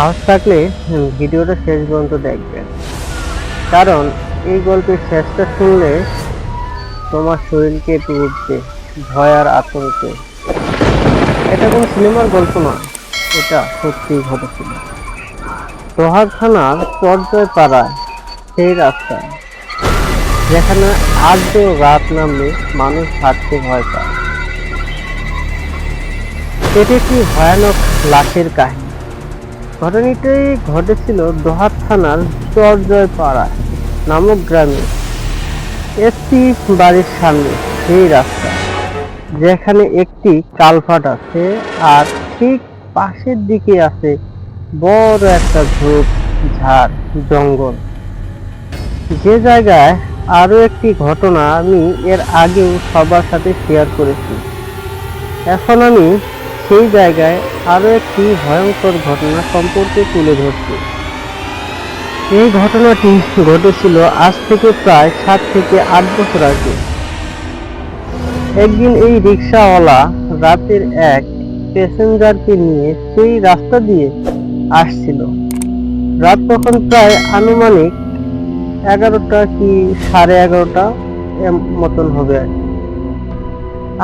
সাহস থাকলে ভিডিওটা শেষ পর্যন্ত দেখবেন, কারণ এই গল্পের শেষটা শুনলে তোমার শরীর কেঁপে উঠবে ভয় আর আতঙ্কে। এটা কোনো সিনেমার গল্প নয়, এটা সত্যিই ঘটেছিল দোহার থানার পর্যায়পাড়ায়, সেই রাস্তায় যেখানে আজও রাত নামলে মানুষ হাঁটতে ভয় পায়। এটি একটি ভয়ানক লাশের কাহিনী। ঘটনাটি ঘটেছিল দোহার থানার পর্যায়পাড়ায় নামক গ্রামে, এসপি বাড়ির সামনে সেই রাস্তা যেখানে একটি কালভার্ট আছে আর ঠিক পাশের দিকে আছে বড় একটা ঝোপ ঝাড় জঙ্গল। যে জায়গায় আরো একটি ঘটনা আমি এর আগেও সবার সাথে শেয়ার করেছি, এখন আমি সেই জায়গায় আরো একটি ভয়ঙ্কর ঘটনা সম্পর্কে তুলে ধরছি। এই ঘটনাটি ঘটেছিল আজ থেকে প্রায় 7 থেকে 8 বছর আগে। একদিন এই রিক্সাওয়ালা রাতের এক প্যাসেঞ্জারকে নিয়ে সেই রাস্তা দিয়ে আসছিল। রাত তখন প্রায় আনুমানিক 11টা কি 11:30 মতন হবে।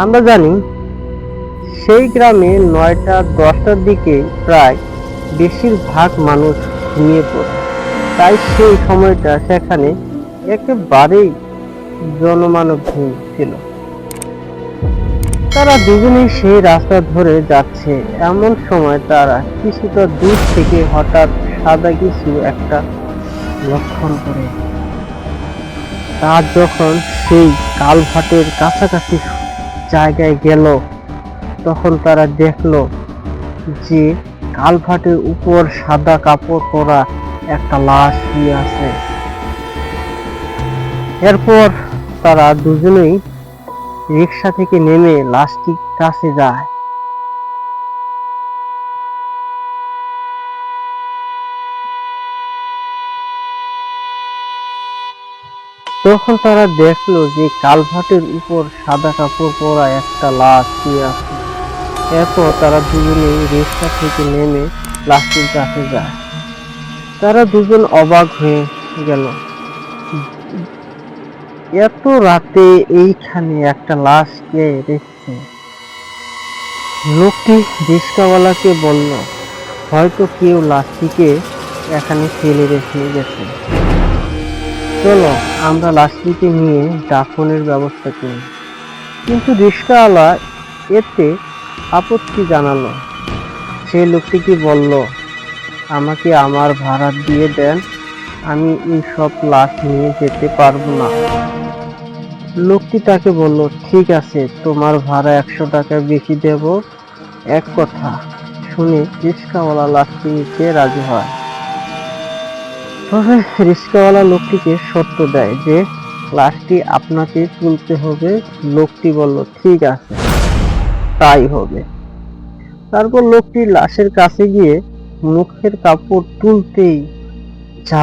আমরা জানি সেই গ্রামে 9টা 10টার দিকে প্রায় বেশিরভাগ মানুষ ঘুমিয়ে পড়ে, তাই সেই সময়টা সেখানে একেবারেই জনমানবহীন ছিল। তারা দুজনেই সেই রাস্তা ধরে যাচ্ছে, এমন সময় তারা কিছুটা দূর থেকে হঠাৎ সাদা কিছু একটা লক্ষণ করে। তার যখন সেই কালভার্টের কাছাকাছি জায়গায় গেল, তখন তারা দেখলো যে কালভার্টের উপর সাদা কাপড় পরা একটা লাশ শুয়ে আছে। এরপর তারা দুজনেই রিক্সা থেকে নেমে লাশটির কাছে যায়। তখন তারা দেখলো যে কালভার্টের উপর সাদা কাপড় পরা একটা লাশ শুয়ে আছে। এরপর তারা দুজনেই রিক্সা থেকে নেমে লাশটির কাছে যায়। তারা দুজন অবাক হয়ে গেল, এত রাতে এইখানে একটা লাশ কে রেখেছে। লোকটি রিক্সাওয়ালাকে বলল, হয়তো কেউ লাশটিকে এখানে ফেলে রেখে গেছে, চলো আমরা লাশটিকে নিয়ে দাফনের ব্যবস্থা করি। কিন্তু রিক্সাওয়ালা এতে আপত্তি জানালো। সেই লোকটিকে বলল, আমাকে আমার ভাড়া দিয়ে দেন, আমি এই সব লাশ নিয়ে যেতে পারবো না। লোকটি তাকে বলল, ঠিক আছে, তোমার ভাড়া 100 টাকা বেশি দেব। এক কথা শুনে রিক্সাওয়ালা লাশটি নিতে রাজি হয়। তবে রিক্সাওয়ালা লোকটিকে শর্ত দেয় যে লাশটি আপনাকে তুলতে হবে। লোকটি বলল, ঠিক আছে, তাই হবে। তারপর লোকটি লাশের কাছে গিয়ে মুখের কাপড় তুলতেই যা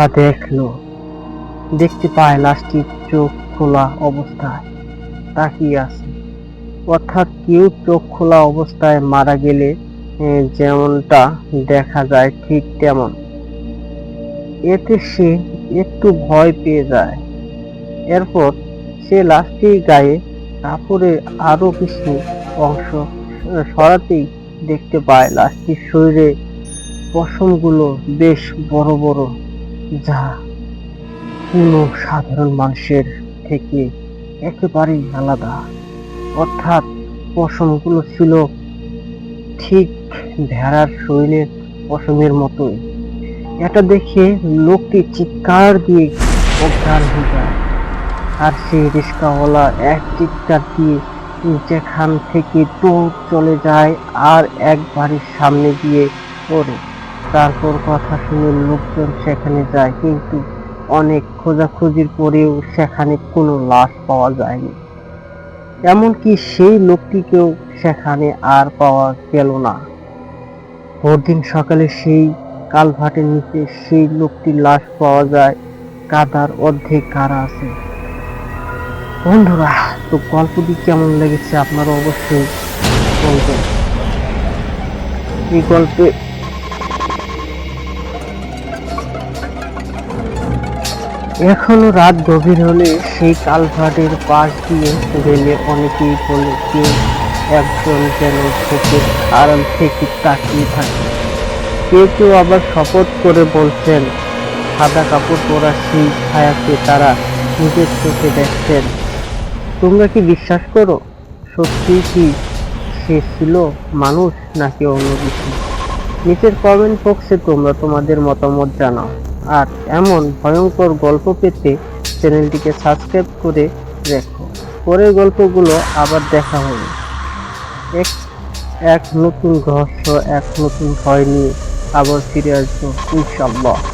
দেখতে পায় লাশটির চোখ খোলা অবস্থায় তাকিয়ে আছে। অর্থাৎ কেউ চোখ খোলা অবস্থায় মারা গেলে যেমনটা দেখা যায় ঠিক তেমন। এতে সে একটু ভয় পেয়ে যায়। এরপর সে লাশটির গায়ে কাপড়ের আরো কিছু অংশ সরাতেই দেখতে পায় লাশটির শরীরে পশমগুলো বেশ বড় বড়, যা কোনো সাধারণ মানুষের থেকে একেবারেই আলাদা। অর্থাৎ পশমগুলো ছিল ঠিক ভেড়ার শরীরের পশমের মতোই। এটা দেখে লোকটি চিৎকার দিয়ে অজ্ঞান হয়ে যায়, আর সেই রিক্সাওয়ালা এক চিৎকার দিয়ে যেখান থেকে দৌড় চলে যায় আর এক বাড়ির সামনে গিয়ে পড়ে। তারপর কথা শুনে লোকজন সেখানে যায়, কিন্তু অনেক খোঁজাখুঁজির পরেও সেখানে কোনো লাশ পাওয়া যায়নি। এমনকি সেই লোকটিকেও সেখানে আর পাওয়া গেল না। পরদিন সকালে সেই কালভার্টের নিচে সেই লোকটির লাশ পাওয়া যায়, কাদার অর্ধেক গাড়া আছে। বন্ধুরা, তো গল্পটি কেমন লেগেছে আপনারা অবশ্যই বলবেন। এই গল্পে এখনো রাত গভীর হলে সেই কালভার্টের পাশ দিয়ে গেলে অনেকেই বলে কেউ একজন যেন চোখের আড়াল থেকে তাকিয়ে থাকে। কেউ কেউ আবার শপথ করে বলছেন সাদা কাপড় পরা সেই ছায়াকে তারা নিজের চোখে দেখছেন। তোমরা কি বিশ্বাস করো? সত্যি কি সে ছিল মানুষ নাকি অন্য কিছু? নিচের কমেন্ট বক্সে তোমরা তোমাদের মতামত জানাও। আর এমন ভয়ঙ্কর গল্প পেতে চ্যানেলটিকে সাবস্ক্রাইব করে রেখো। পরের গল্পগুলো আবার দেখা হবে এক এক নতুন রহস্য, এক নতুন ভয় নিয়ে আবার ফিরে আসবো ইনশাআল্লাহ।